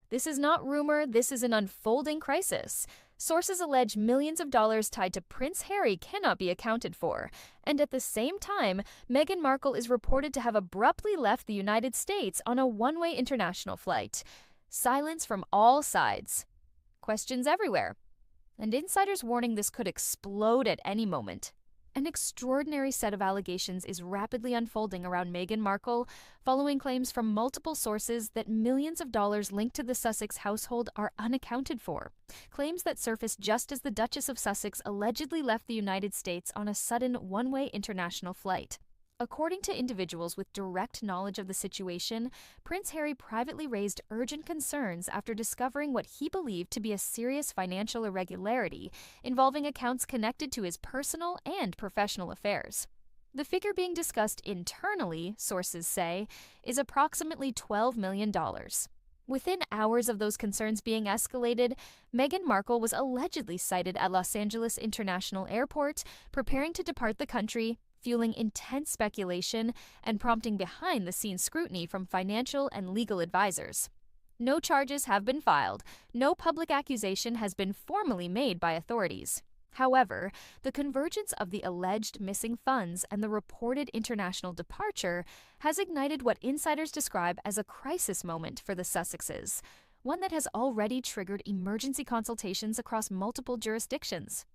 This is not rumor, this is an unfolding crisis. Sources allege millions of dollars tied to Prince Harry cannot be accounted for, and at the same time, Meghan Markle is reported to have abruptly left the United States on a one-way international flight. Silence from all sides. Questions everywhere. And insiders warning this could explode at any moment. An extraordinary set of allegations is rapidly unfolding around Meghan Markle, following claims from multiple sources that millions of dollars linked to the Sussex household are unaccounted for. Claims that surfaced just as the Duchess of Sussex allegedly left the United States on a sudden one-way international flight. According to individuals with direct knowledge of the situation, Prince Harry privately raised urgent concerns after discovering what he believed to be a serious financial irregularity involving accounts connected to his personal and professional affairs. The figure being discussed internally, sources say, is approximately $12 million. Within hours of those concerns being escalated, Meghan Markle was allegedly sighted at Los Angeles International Airport, preparing to depart the country, fueling intense speculation and prompting behind-the-scenes scrutiny from financial and legal advisors. No charges have been filed. No public accusation has been formally made by authorities. However, the convergence of the alleged missing funds and the reported international departure has ignited what insiders describe as a crisis moment for the Sussexes, one that has already triggered emergency consultations across multiple jurisdictions.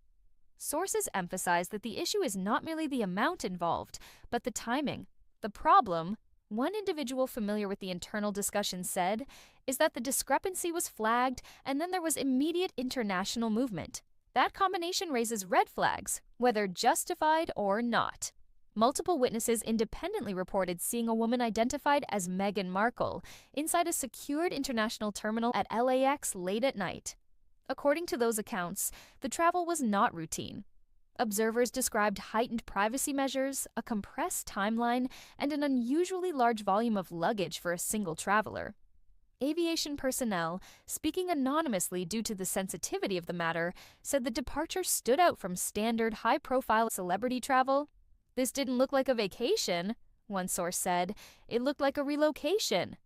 Sources emphasize that the issue is not merely the amount involved, but the timing. The problem, one individual familiar with the internal discussion said, is that the discrepancy was flagged and then there was immediate international movement. That combination raises red flags, whether justified or not. Multiple witnesses independently reported seeing a woman identified as Meghan Markle inside a secured international terminal at LAX late at night. According to those accounts, the travel was not routine. Observers described heightened privacy measures, a compressed timeline, and an unusually large volume of luggage for a single traveler. Aviation personnel, speaking anonymously due to the sensitivity of the matter, said the departure stood out from standard high-profile celebrity travel. "This didn't look like a vacation," one source said. "It looked like a relocation."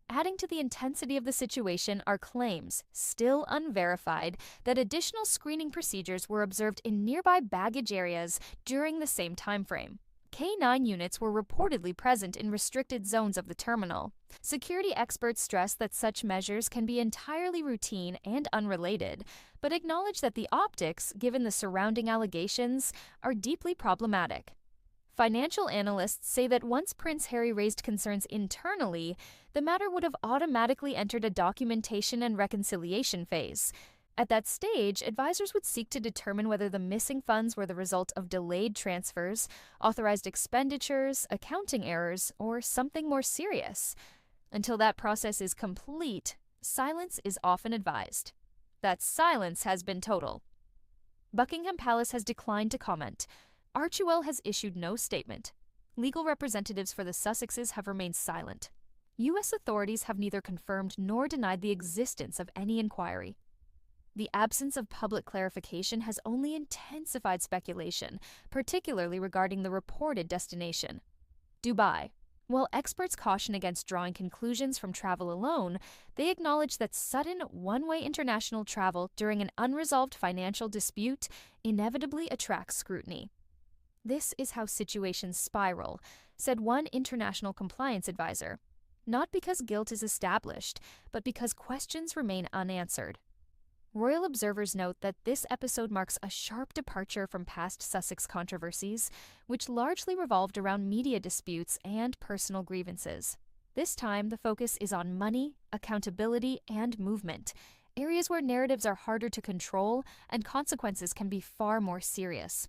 Adding to the intensity of the situation are claims, still unverified, that additional screening procedures were observed in nearby baggage areas during the same timeframe. K-9 units were reportedly present in restricted zones of the terminal. Security experts stress that such measures can be entirely routine and unrelated, but acknowledge that the optics, given the surrounding allegations, are deeply problematic. Financial analysts say that once Prince Harry raised concerns internally, the matter would have automatically entered a documentation and reconciliation phase. At that stage, advisors would seek to determine whether the missing funds were the result of delayed transfers, authorized expenditures, accounting errors, or something more serious. Until that process is complete, silence is often advised. That silence has been total. Buckingham Palace has declined to comment. Archewell has issued no statement. Legal representatives for the Sussexes have remained silent. U.S. authorities have neither confirmed nor denied the existence of any inquiry. The absence of public clarification has only intensified speculation, particularly regarding the reported destination. Dubai. While experts caution against drawing conclusions from travel alone, they acknowledge that sudden one-way international travel during an unresolved financial dispute inevitably attracts scrutiny. "This is how situations spiral," said one international compliance advisor. Not because guilt is established, but because questions remain unanswered. Royal observers note that this episode marks a sharp departure from past Sussex controversies, which largely revolved around media disputes and personal grievances. This time, the focus is on money, accountability, and movement, areas where narratives are harder to control and consequences can be far more serious.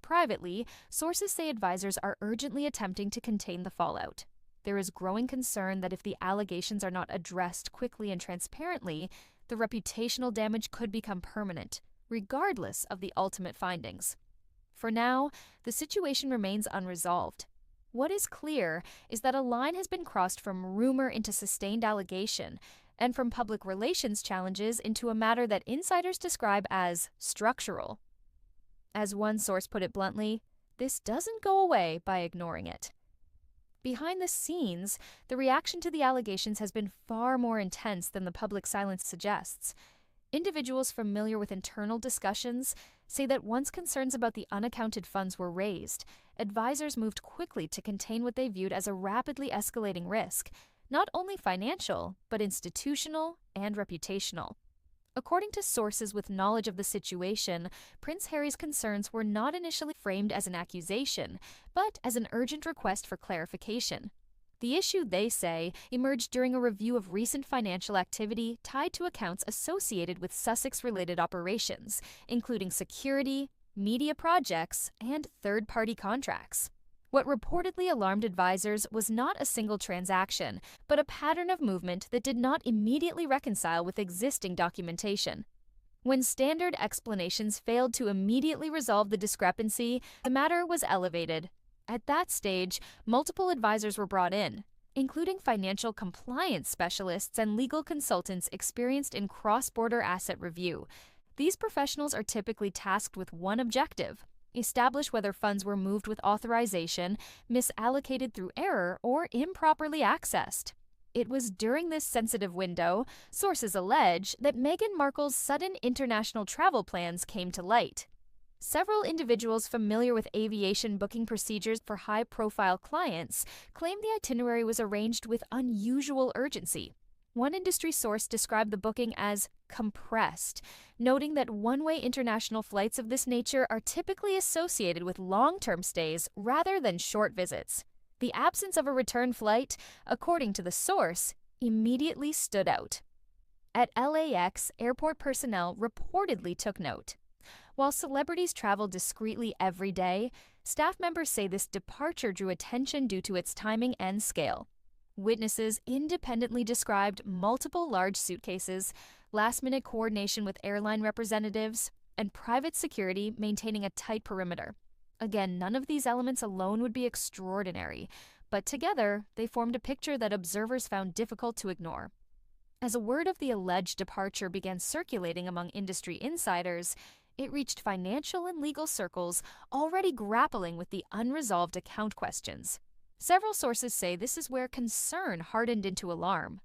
Privately, sources say advisors are urgently attempting to contain the fallout. There is growing concern that if the allegations are not addressed quickly and transparently, the reputational damage could become permanent, regardless of the ultimate findings. For now, the situation remains unresolved. What is clear is that a line has been crossed from rumor into sustained allegation, and from public relations challenges into a matter that insiders describe as structural. As one source put it bluntly, this doesn't go away by ignoring it. Behind the scenes, the reaction to the allegations has been far more intense than the public silence suggests. Individuals familiar with internal discussions say that once concerns about the unaccounted funds were raised, advisors moved quickly to contain what they viewed as a rapidly escalating risk, not only financial, but institutional and reputational. According to sources with knowledge of the situation, Prince Harry's concerns were not initially framed as an accusation, but as an urgent request for clarification. The issue, they say, emerged during a review of recent financial activity tied to accounts associated with Sussex-related operations, including security, media projects, and third-party contracts. What reportedly alarmed advisors was not a single transaction, but a pattern of movement that did not immediately reconcile with existing documentation. When standard explanations failed to immediately resolve the discrepancy, the matter was elevated. At that stage, multiple advisors were brought in, including financial compliance specialists and legal consultants experienced in cross-border asset review. These professionals are typically tasked with one objective: establish whether funds were moved with authorization, misallocated through error, or improperly accessed. It was during this sensitive window, sources allege, that Meghan Markle's sudden international travel plans came to light. Several individuals familiar with aviation booking procedures for high-profile clients claim the itinerary was arranged with unusual urgency. One industry source described the booking as compressed, noting that one-way international flights of this nature are typically associated with long-term stays rather than short visits. The absence of a return flight, according to the source, immediately stood out. At LAX, airport personnel reportedly took note. While celebrities travel discreetly every day, staff members say this departure drew attention due to its timing and scale. Witnesses independently described multiple large suitcases, last-minute coordination with airline representatives, and private security maintaining a tight perimeter. Again, none of these elements alone would be extraordinary, but together they formed a picture that observers found difficult to ignore. As a word of the alleged departure began circulating among industry insiders, it reached financial and legal circles already grappling with the unresolved account questions. Several sources say this is where concern hardened into alarm.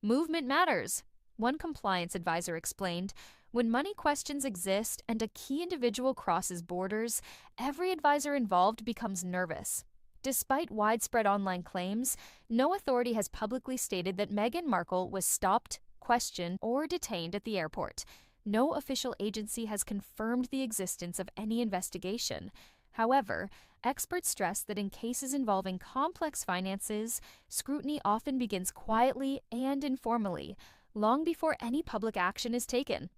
Movement matters, one compliance advisor explained. When money questions exist and a key individual crosses borders, every advisor involved becomes nervous. Despite widespread online claims, no authority has publicly stated that Meghan Markle was stopped, questioned, or detained at the airport. No official agency has confirmed the existence of any investigation. However, experts stress that in cases involving complex finances, scrutiny often begins quietly and informally, long before any public action is taken.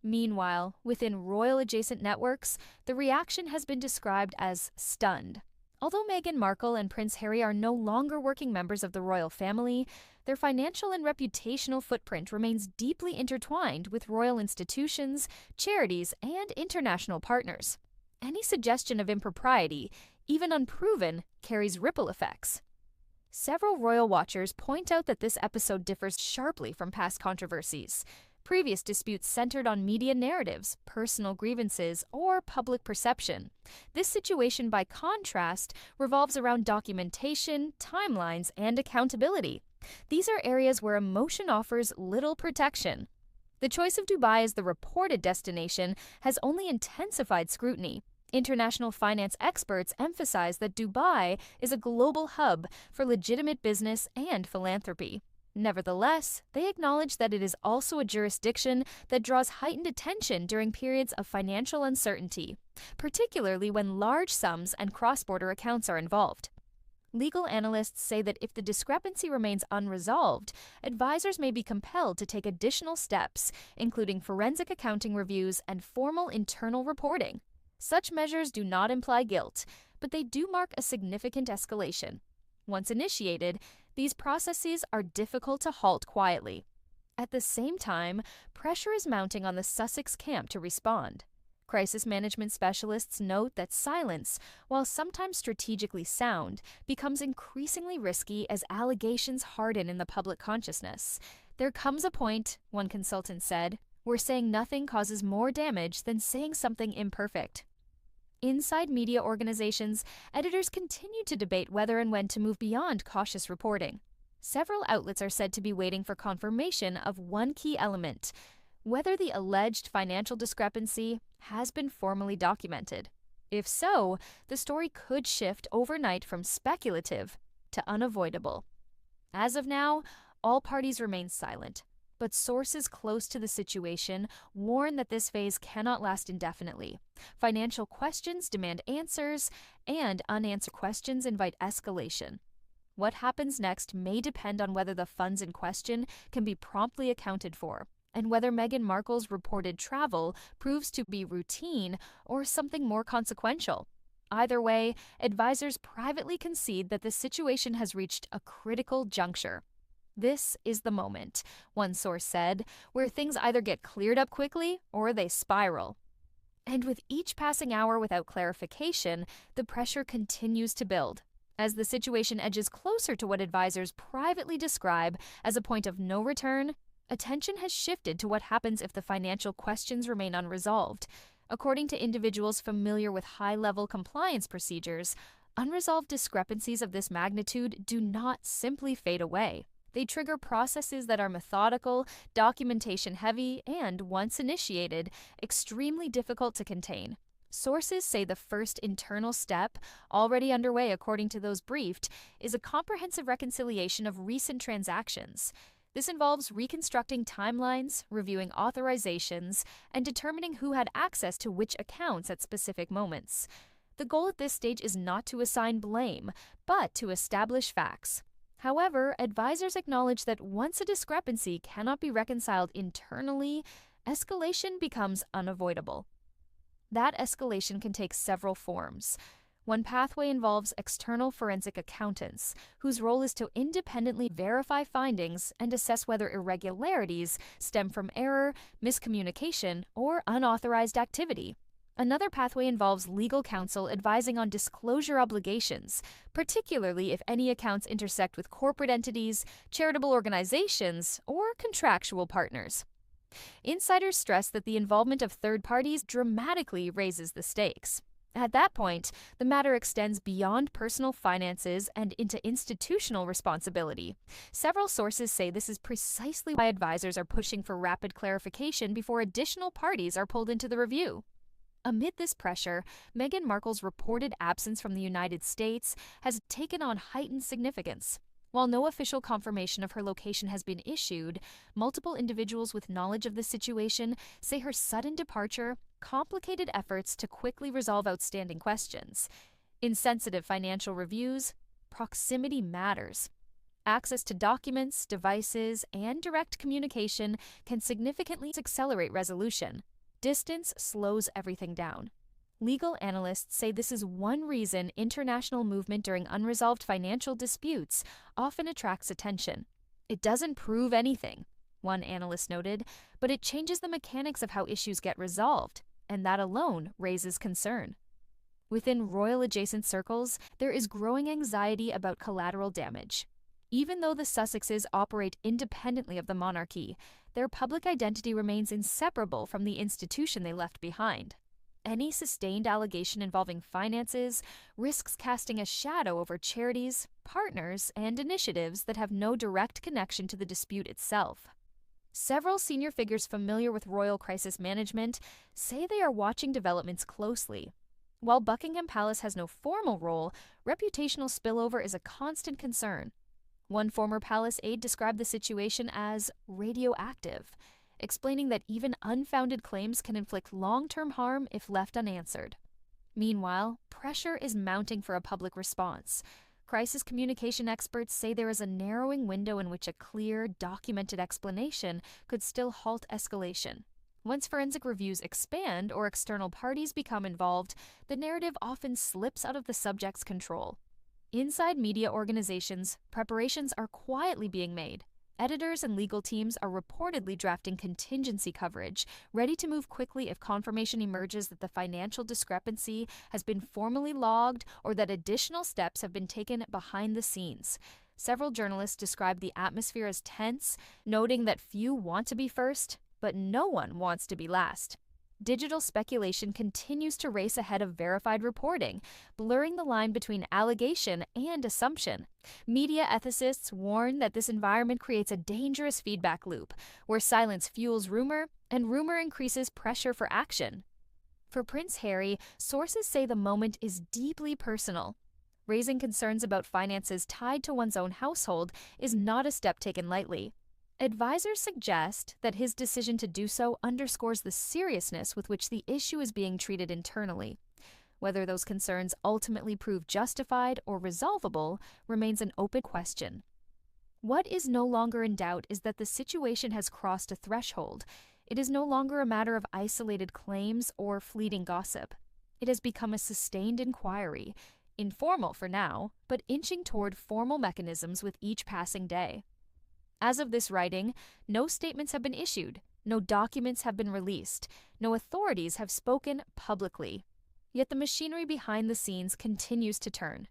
Meanwhile, within royal-adjacent networks, the reaction has been described as stunned. Although Meghan Markle and Prince Harry are no longer working members of the royal family, their financial and reputational footprint remains deeply intertwined with royal institutions, charities, and international partners. Any suggestion of impropriety, even unproven, carries ripple effects. Several royal watchers point out that this episode differs sharply from past controversies. Previous disputes centered on media narratives, personal grievances, or public perception. This situation, by contrast, revolves around documentation, timelines, and accountability. These are areas where emotion offers little protection. The choice of Dubai as the reported destination has only intensified scrutiny. International finance experts emphasize that Dubai is a global hub for legitimate business and philanthropy. Nevertheless, they acknowledge that it is also a jurisdiction that draws heightened attention during periods of financial uncertainty, particularly when large sums and cross-border accounts are involved. Legal analysts say that if the discrepancy remains unresolved, advisors may be compelled to take additional steps, including forensic accounting reviews and formal internal reporting. Such measures do not imply guilt, but they do mark a significant escalation. Once initiated, these processes are difficult to halt quietly. At the same time, pressure is mounting on the Sussex camp to respond. Crisis management specialists note that silence, while sometimes strategically sound, becomes increasingly risky as allegations harden in the public consciousness. There comes a point, one consultant said, where saying nothing causes more damage than saying something imperfect. Inside media organizations, editors continue to debate whether and when to move beyond cautious reporting. Several outlets are said to be waiting for confirmation of one key element: whether the alleged financial discrepancy has been formally documented. If so, the story could shift overnight from speculative to unavoidable. As of now, all parties remain silent, but sources close to the situation warn that this phase cannot last indefinitely. Financial questions demand answers, and unanswered questions invite escalation. What happens next may depend on whether the funds in question can be promptly accounted for, and whether Meghan Markle's reported travel proves to be routine or something more consequential. Either way, advisors privately concede that the situation has reached a critical juncture. This is the moment, one source said, where things either get cleared up quickly or they spiral. And with each passing hour without clarification, the pressure continues to build. As the situation edges closer to what advisors privately describe as a point of no return, attention has shifted to what happens if the financial questions remain unresolved. According to individuals familiar with high-level compliance procedures, unresolved discrepancies of this magnitude do not simply fade away. They trigger processes that are methodical, documentation-heavy, and, once initiated, extremely difficult to contain. Sources say the first internal step, already underway according to those briefed, is a comprehensive reconciliation of recent transactions. This involves reconstructing timelines, reviewing authorizations, and determining who had access to which accounts at specific moments. The goal at this stage is not to assign blame, but to establish facts. However, advisors acknowledge that once a discrepancy cannot be reconciled internally, escalation becomes unavoidable. That escalation can take several forms. One pathway involves external forensic accountants, whose role is to independently verify findings and assess whether irregularities stem from error, miscommunication, or unauthorized activity. Another pathway involves legal counsel advising on disclosure obligations, particularly if any accounts intersect with corporate entities, charitable organizations, or contractual partners. Insiders stress that the involvement of third parties dramatically raises the stakes. At that point, the matter extends beyond personal finances and into institutional responsibility. Several sources say this is precisely why advisors are pushing for rapid clarification before additional parties are pulled into the review. Amid this pressure, Meghan Markle's reported absence from the United States has taken on heightened significance. While no official confirmation of her location has been issued, multiple individuals with knowledge of the situation say her sudden departure complicated efforts to quickly resolve outstanding questions. In sensitive financial reviews, proximity matters. Access to documents, devices, and direct communication can significantly accelerate resolution. Distance slows everything down. Legal analysts say this is one reason international movement during unresolved financial disputes often attracts attention. It doesn't prove anything, one analyst noted, but it changes the mechanics of how issues get resolved, and that alone raises concern. Within royal-adjacent circles, there is growing anxiety about collateral damage. Even though the Sussexes operate independently of the monarchy, their public identity remains inseparable from the institution they left behind. Any sustained allegation involving finances risks casting a shadow over charities, partners, and initiatives that have no direct connection to the dispute itself. Several senior figures familiar with royal crisis management say they are watching developments closely. While Buckingham Palace has no formal role, reputational spillover is a constant concern. One former palace aide described the situation as radioactive, explaining that even unfounded claims can inflict long-term harm if left unanswered. Meanwhile, pressure is mounting for a public response. Crisis communication experts say there is a narrowing window in which a clear, documented explanation could still halt escalation. Once forensic reviews expand or external parties become involved, the narrative often slips out of the subject's control. Inside media organizations, preparations are quietly being made. Editors and legal teams are reportedly drafting contingency coverage, ready to move quickly if confirmation emerges that the financial discrepancy has been formally logged or that additional steps have been taken behind the scenes. Several journalists describe the atmosphere as tense, noting that few want to be first, but no one wants to be last. digital speculation continues to race ahead of verified reporting, blurring the line between allegation and assumption. Media ethicists warn that this environment creates a dangerous feedback loop, where silence fuels rumor and rumor increases pressure for action. For Prince Harry, sources say the moment is deeply personal. Raising concerns about finances tied to one's own household is not a step taken lightly. Advisors suggest that his decision to do so underscores the seriousness with which the issue is being treated internally. Whether those concerns ultimately prove justified or resolvable remains an open question. What is no longer in doubt is that the situation has crossed a threshold. It is no longer a matter of isolated claims or fleeting gossip. It has become a sustained inquiry, informal for now, but inching toward formal mechanisms with each passing day. As of this writing, no statements have been issued, no documents have been released, no authorities have spoken publicly. Yet the machinery behind the scenes continues to turn.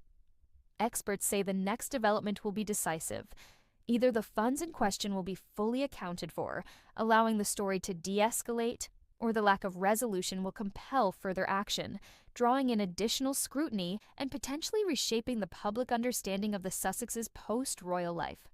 Experts say the next development will be decisive. Either the funds in question will be fully accounted for, allowing the story to de-escalate, or the lack of resolution will compel further action, drawing in additional scrutiny and potentially reshaping the public understanding of the Sussexes' post-royal life.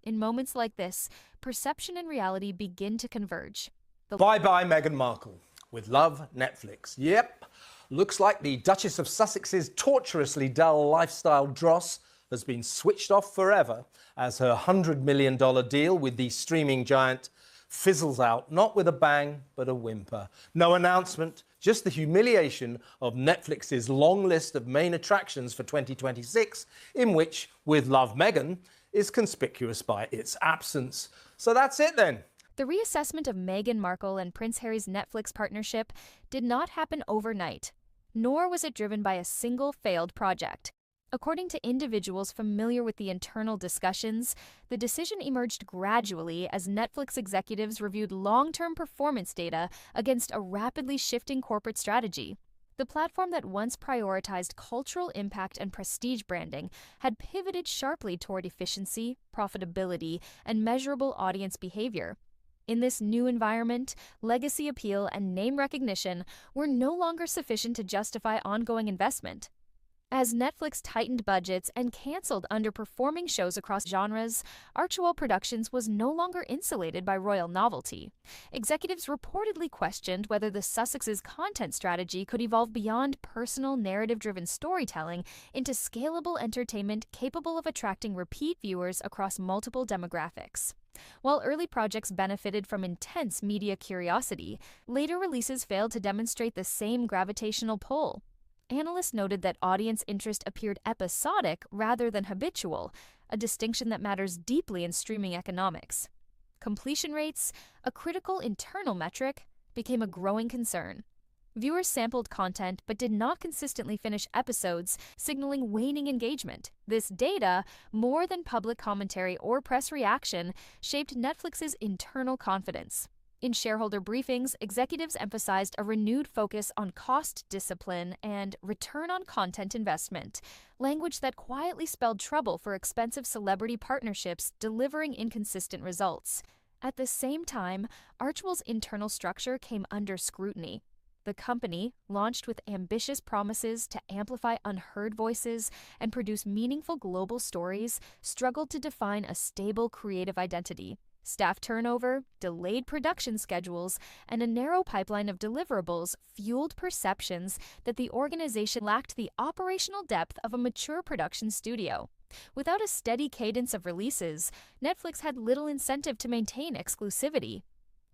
In moments like this, perception and reality begin to converge. Bye-bye, Meghan Markle. With love, Netflix. Yep, looks like the Duchess of Sussex's torturously dull lifestyle dross has been switched off forever as her $100 million deal with the streaming giant fizzles out, not with a bang, but a whimper. No announcement, just the humiliation of Netflix's long list of main attractions for 2026, in which With Love, Meghan is conspicuous by its absence. So that's it then. The reassessment of Meghan Markle and Prince Harry's Netflix partnership did not happen overnight, nor was it driven by a single failed project. According to individuals familiar with the internal discussions, the decision emerged gradually as Netflix executives reviewed long-term performance data against a rapidly shifting corporate strategy. The platform that once prioritized cultural impact and prestige branding had pivoted sharply toward efficiency, profitability, and measurable audience behavior. In this new environment, legacy appeal and name recognition were no longer sufficient to justify ongoing investment. As Netflix tightened budgets and canceled underperforming shows across genres, Archewell Productions was no longer insulated by royal novelty. Executives reportedly questioned whether the Sussexes' content strategy could evolve beyond personal narrative-driven storytelling into scalable entertainment capable of attracting repeat viewers across multiple demographics. While early projects benefited from intense media curiosity, later releases failed to demonstrate the same gravitational pull. Analysts noted that audience interest appeared episodic rather than habitual, a distinction that matters deeply in streaming economics. Completion rates, a critical internal metric, became a growing concern. Viewers sampled content but did not consistently finish episodes, signaling waning engagement. This data, more than public commentary or press reaction, shaped Netflix's internal confidence. In shareholder briefings, executives emphasized a renewed focus on cost discipline and return on content investment, language that quietly spelled trouble for expensive celebrity partnerships delivering inconsistent results. At the same time, Archewell's internal structure came under scrutiny. The company, launched with ambitious promises to amplify unheard voices and produce meaningful global stories, struggled to define a stable creative identity. Staff turnover, delayed production schedules, and a narrow pipeline of deliverables fueled perceptions that the organization lacked the operational depth of a mature production studio. Without a steady cadence of releases, Netflix had little incentive to maintain exclusivity.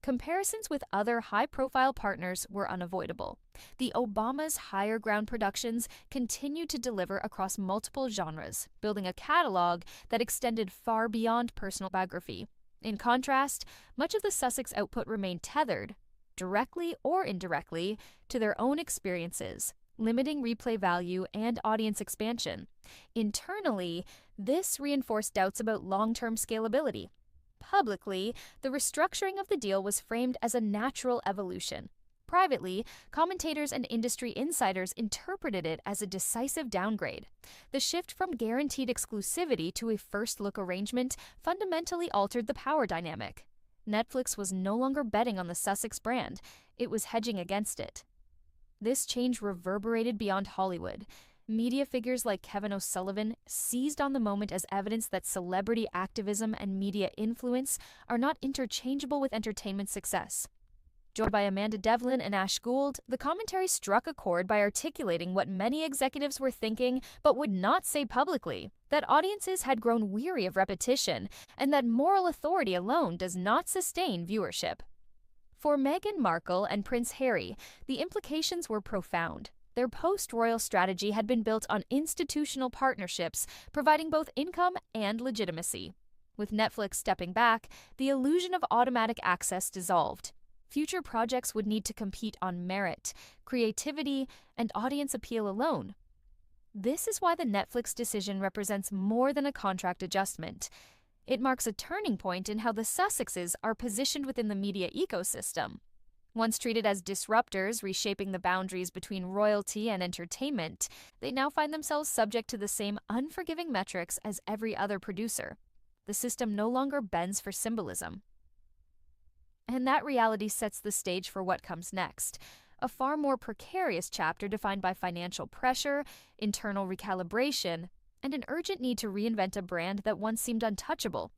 Comparisons with other high-profile partners were unavoidable. The Obama's Higher Ground Productions continued to deliver across multiple genres, building a catalog that extended far beyond personal biography. In contrast, much of the Sussex output remained tethered, directly or indirectly, to their own experiences, limiting replay value and audience expansion. Internally, this reinforced doubts about long-term scalability. Publicly, the restructuring of the deal was framed as a natural evolution. Privately, commentators and industry insiders interpreted it as a decisive downgrade. The shift from guaranteed exclusivity to a first-look arrangement fundamentally altered the power dynamic. Netflix was no longer betting on the Sussex brand, it was hedging against it. This change reverberated beyond Hollywood. Media figures like Kevin O'Sullivan seized on the moment as evidence that celebrity activism and media influence are not interchangeable with entertainment success. Joined by Amanda Devlin and Ash Gould, the commentary struck a chord by articulating what many executives were thinking but would not say publicly, that audiences had grown weary of repetition and that moral authority alone does not sustain viewership. For Meghan Markle and Prince Harry, the implications were profound. Their post-royal strategy had been built on institutional partnerships, providing both income and legitimacy. With Netflix stepping back, the illusion of automatic access dissolved. Future projects would need to compete on merit, creativity, and audience appeal alone. This is why the Netflix decision represents more than a contract adjustment. It marks a turning point in how the Sussexes are positioned within the media ecosystem. Once treated as disruptors reshaping the boundaries between royalty and entertainment, they now find themselves subject to the same unforgiving metrics as every other producer. The system no longer bends for symbolism. And that reality sets the stage for what comes next, a far more precarious chapter defined by financial pressure, internal recalibration, and an urgent need to reinvent a brand that once seemed untouchable.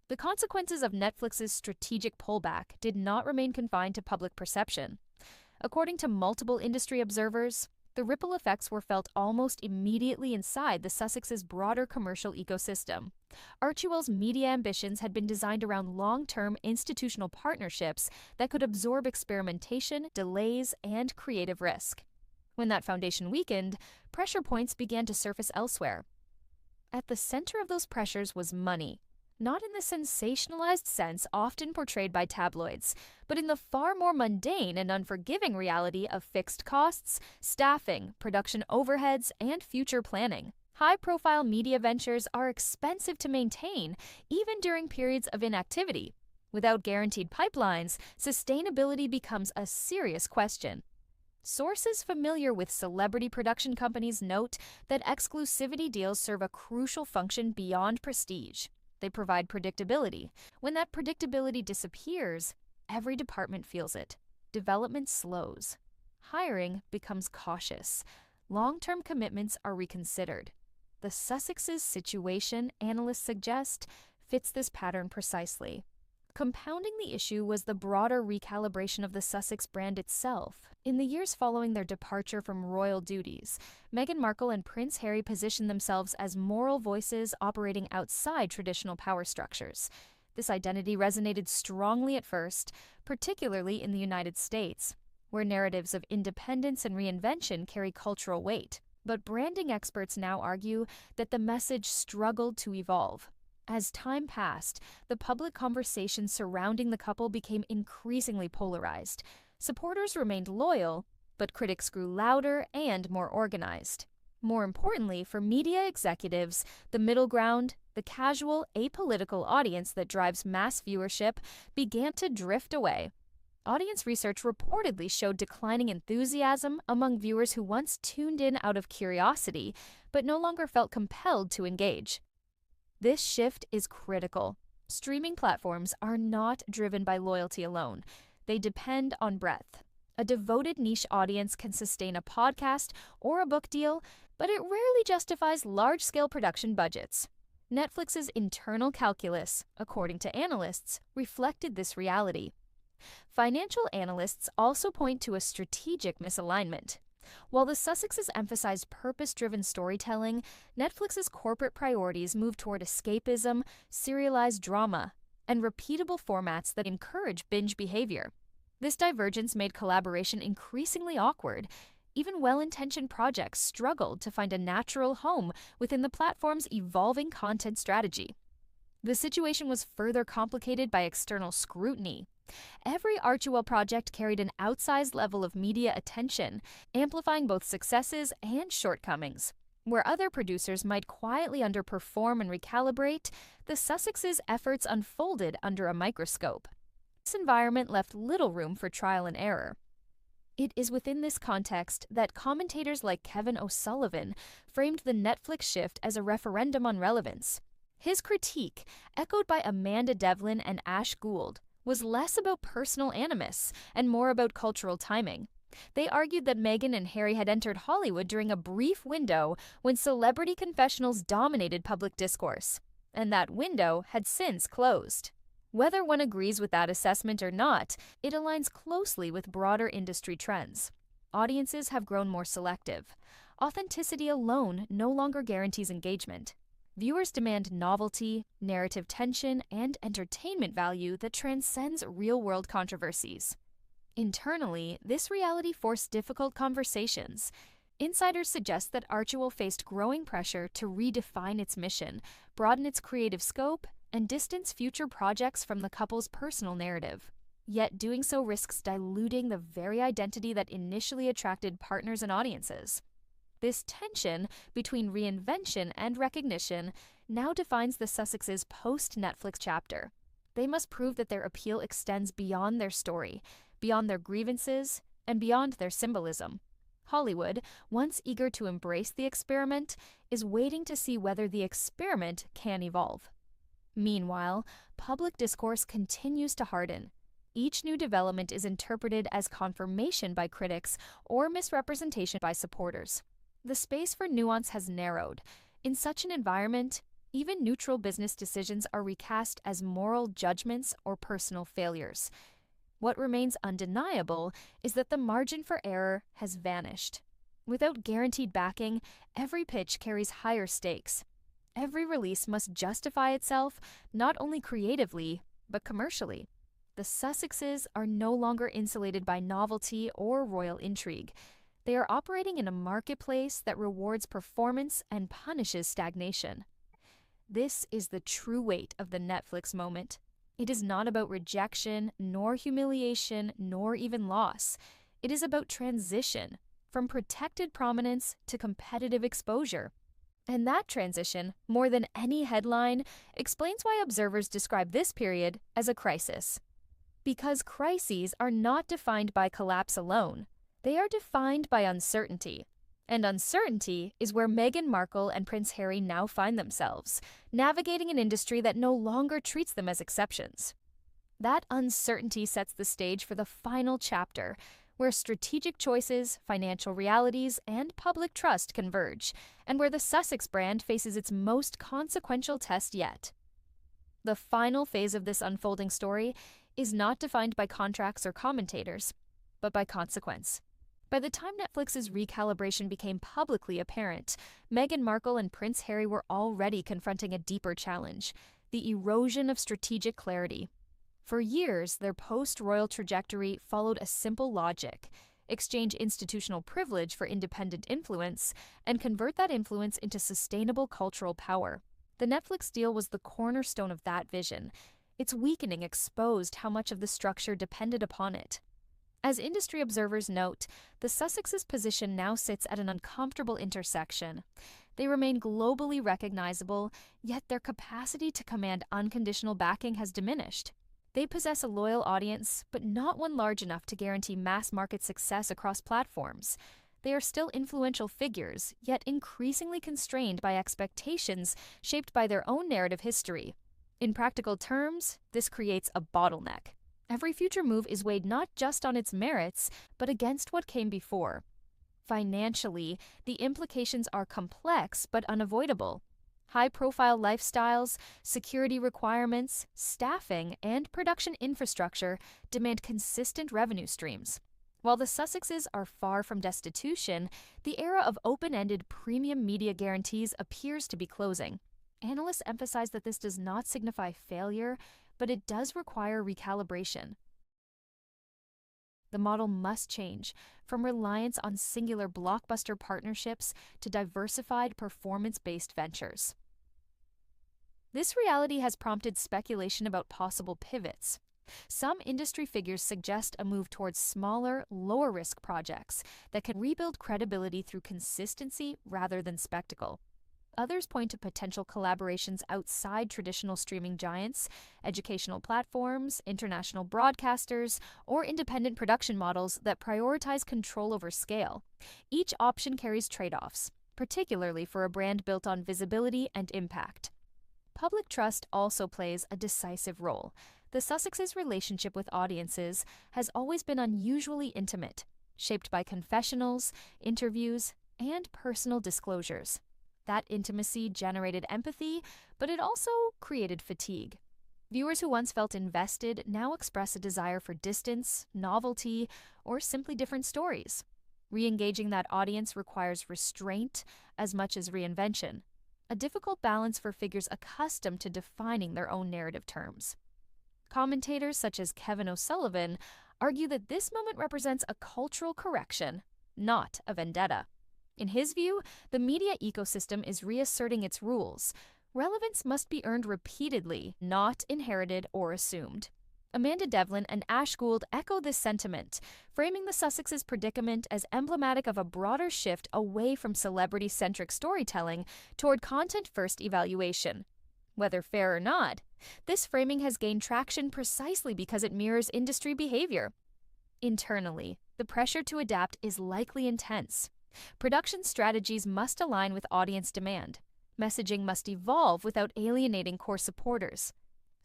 The consequences of Netflix's strategic pullback did not remain confined to public perception. According to multiple industry observers, the ripple effects were felt almost immediately inside the Sussex's broader commercial ecosystem. Archewell's media ambitions had been designed around long-term institutional partnerships that could absorb experimentation, delays, and creative risk. When that foundation weakened, pressure points began to surface elsewhere. At the center of those pressures was money. Not in the sensationalized sense often portrayed by tabloids, but in the far more mundane and unforgiving reality of fixed costs, staffing, production overheads, and future planning. High-profile media ventures are expensive to maintain, even during periods of inactivity. Without guaranteed pipelines, sustainability becomes a serious question. Sources familiar with celebrity production companies note that exclusivity deals serve a crucial function beyond prestige. They provide predictability. When that predictability disappears, every department feels it. Development slows. Hiring becomes cautious. Long-term commitments are reconsidered. The Sussexes' situation, analysts suggest, fits this pattern precisely. Compounding the issue was the broader recalibration of the Sussex brand itself. In the years following their departure from royal duties, Meghan Markle and Prince Harry positioned themselves as moral voices operating outside traditional power structures. This identity resonated strongly at first, particularly in the United States, where narratives of independence and reinvention carry cultural weight. But branding experts now argue that the message struggled to evolve. As time passed, the public conversation surrounding the couple became increasingly polarized. Supporters remained loyal, but critics grew louder and more organized. More importantly, for media executives, the middle ground, the casual, apolitical audience that drives mass viewership, began to drift away. Audience research reportedly showed declining enthusiasm among viewers who once tuned in out of curiosity, but no longer felt compelled to engage. This shift is critical. Streaming platforms are not driven by loyalty alone. They depend on breadth. A devoted niche audience can sustain a podcast or a book deal, but it rarely justifies large-scale production budgets. Netflix's internal calculus, according to analysts, reflected this reality. Financial analysts also point to a strategic misalignment. While the Sussexes emphasized purpose-driven storytelling, Netflix's corporate priorities moved toward escapism, serialized drama, and repeatable formats that encourage binge behavior. This divergence made collaboration increasingly awkward. Even well-intentioned projects struggled to find a natural home within the platform's evolving content strategy. The situation was further complicated by external scrutiny. Every Archewell project carried an outsized level of media attention, amplifying both successes and shortcomings. Where other producers might quietly underperform and recalibrate, the Sussexes' efforts unfolded under a microscope. This environment left little room for trial and error. It is within this context that commentators like Kevin O'Sullivan framed the Netflix shift as a referendum on relevance. His critique, echoed by Amanda Devlin and Ash Gould, was less about personal animus and more about cultural timing. They argued that Meghan and Harry had entered Hollywood during a brief window when celebrity confessionals dominated public discourse, and that window had since closed. Whether one agrees with that assessment or not, it aligns closely with broader industry trends. Audiences have grown more selective. Authenticity alone no longer guarantees engagement. Viewers demand novelty, narrative tension, and entertainment value that transcends real-world controversies. Internally, this reality forced difficult conversations. Insiders suggest that Archewell faced growing pressure to redefine its mission, broaden its creative scope, and distance future projects from the couple's personal narrative. Yet doing so risks diluting the very identity that initially attracted partners and audiences. This tension between reinvention and recognition now defines the Sussexes' post-Netflix chapter. They must prove that their appeal extends beyond their story, beyond their grievances, and beyond their symbolism. Hollywood, once eager to embrace the experiment, is waiting to see whether the experiment can evolve. Meanwhile, public discourse continues to harden. Each new development is interpreted as confirmation by critics or misrepresentation by supporters. The space for nuance has narrowed. In such an environment, even neutral business decisions are recast as moral judgments or personal failures. What remains undeniable is that the margin for error has vanished. Without guaranteed backing, every pitch carries higher stakes. Every release must justify itself, not only creatively, but commercially. The Sussexes are no longer insulated by novelty or royal intrigue. They are operating in a marketplace that rewards performance and punishes stagnation. This is the true weight of the Netflix moment. It is not about rejection, nor humiliation, nor even loss. It is about transition, from protected prominence to competitive exposure. And that transition, more than any headline, explains why observers describe this period as a crisis. Because crises are not defined by collapse alone. They are defined by uncertainty. And uncertainty is where Meghan Markle and Prince Harry now find themselves, navigating an industry that no longer treats them as exceptions. That uncertainty sets the stage for the final chapter, where strategic choices, financial realities, and public trust converge, and where the Sussex brand faces its most consequential test yet. The final phase of this unfolding story is not defined by contracts or commentators, but by consequence. By the time Netflix's recalibration became publicly apparent, Meghan Markle and Prince Harry were already confronting a deeper challenge: the erosion of strategic clarity. For years, their post-royal trajectory followed a simple logic: exchange institutional privilege for independent influence, and convert that influence into sustainable cultural power. The Netflix deal was the cornerstone of that vision. Its weakening exposed how much of the structure depended upon it. As industry observers note, the Sussexes' position now sits at an uncomfortable intersection. They remain globally recognizable, yet their capacity to command unconditional backing has diminished. They possess a loyal audience, but not one large enough to guarantee mass-market success across platforms. They are still influential figures, yet increasingly constrained by expectations shaped by their own narrative history. In practical terms, this creates a bottleneck. Every future move is weighed not just on its merits, but against what came before. Financially, the implications are complex but unavoidable. High-profile lifestyles, security requirements, staffing, and production infrastructure demand consistent revenue streams. While the Sussexes are far from destitution, the era of open-ended premium media guarantees appears to be closing. Analysts emphasize that this does not signify failure, but it does require recalibration. The model must change, from reliance on singular blockbuster partnerships to diversified performance-based ventures. This reality has prompted speculation about possible pivots. Some industry figures suggest a move towards smaller, lower-risk projects that can rebuild credibility through consistency rather than spectacle. Others point to potential collaborations outside traditional streaming giants, educational platforms, international broadcasters, or independent production models that prioritize control over scale. Each option carries trade-offs, particularly for a brand built on visibility and impact. Public trust also plays a decisive role. The Sussexes' relationship with audiences has always been unusually intimate, shaped by confessionals, interviews, and personal disclosures. That intimacy generated empathy, but it also created fatigue. Viewers who once felt invested now express a desire for distance, novelty, or simply different stories. Re-engaging that audience requires restraint as much as reinvention, a difficult balance for figures accustomed to defining their own narrative terms. Commentators such as Kevin O'Sullivan argue that this moment represents a cultural correction, not a vendetta. In his view, the media ecosystem is reasserting its rules. Relevance must be earned repeatedly, not inherited or assumed. Amanda Devlin and Ash Gould echo this sentiment, framing the Sussexes' predicament as emblematic of a broader shift away from celebrity-centric storytelling toward content-first evaluation. Whether fair or not, this framing has gained traction precisely because it mirrors industry behavior. Internally, the pressure to adapt is likely intense. Production strategies must align with audience demand. Messaging must evolve without alienating core supporters.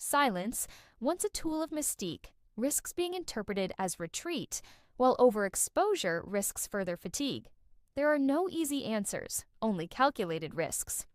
Silence, once a tool of mystique, risks being interpreted as retreat, while overexposure risks further fatigue. There are no easy answers, only calculated risks.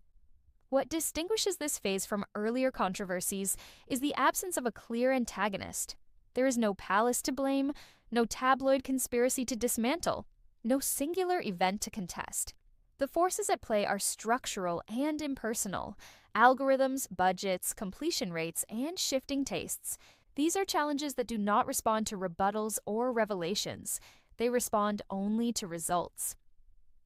What distinguishes this phase from earlier controversies is the absence of a clear antagonist. There is no palace to blame, no tabloid conspiracy to dismantle, no singular event to contest. The forces at play are structural and impersonal. Algorithms, budgets, completion rates, and shifting tastes. These are challenges that do not respond to rebuttals or revelations. They respond only to results.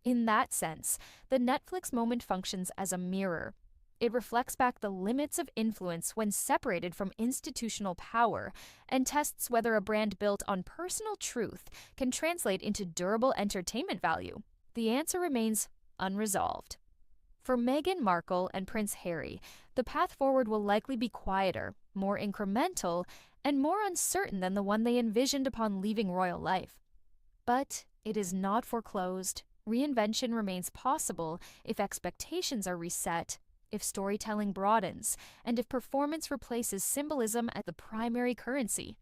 In that sense, the Netflix moment functions as a mirror. It reflects back the limits of influence when separated from institutional power and tests whether a brand built on personal truth can translate into durable entertainment value. The answer remains unresolved. For Meghan Markle and Prince Harry, the path forward will likely be quieter, more incremental, and more uncertain than the one they envisioned upon leaving royal life. But it is not foreclosed. Reinvention remains possible if expectations are reset, if storytelling broadens, and if performance replaces symbolism as the primary currency.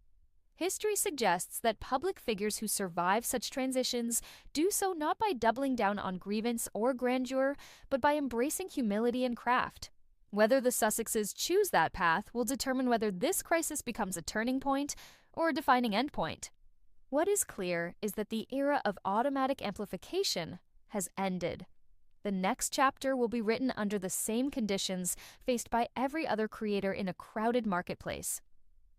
History suggests that public figures who survive such transitions do so not by doubling down on grievance or grandeur, but by embracing humility and craft. Whether the Sussexes choose that path will determine whether this crisis becomes a turning point or a defining endpoint. What is clear is that the era of automatic amplification has ended. The next chapter will be written under the same conditions faced by every other creator in a crowded marketplace.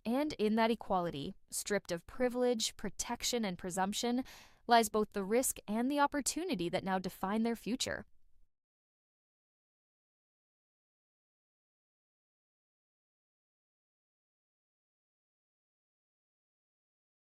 And in that equality, stripped of privilege, protection, and presumption, lies both the risk and the opportunity that now define their future.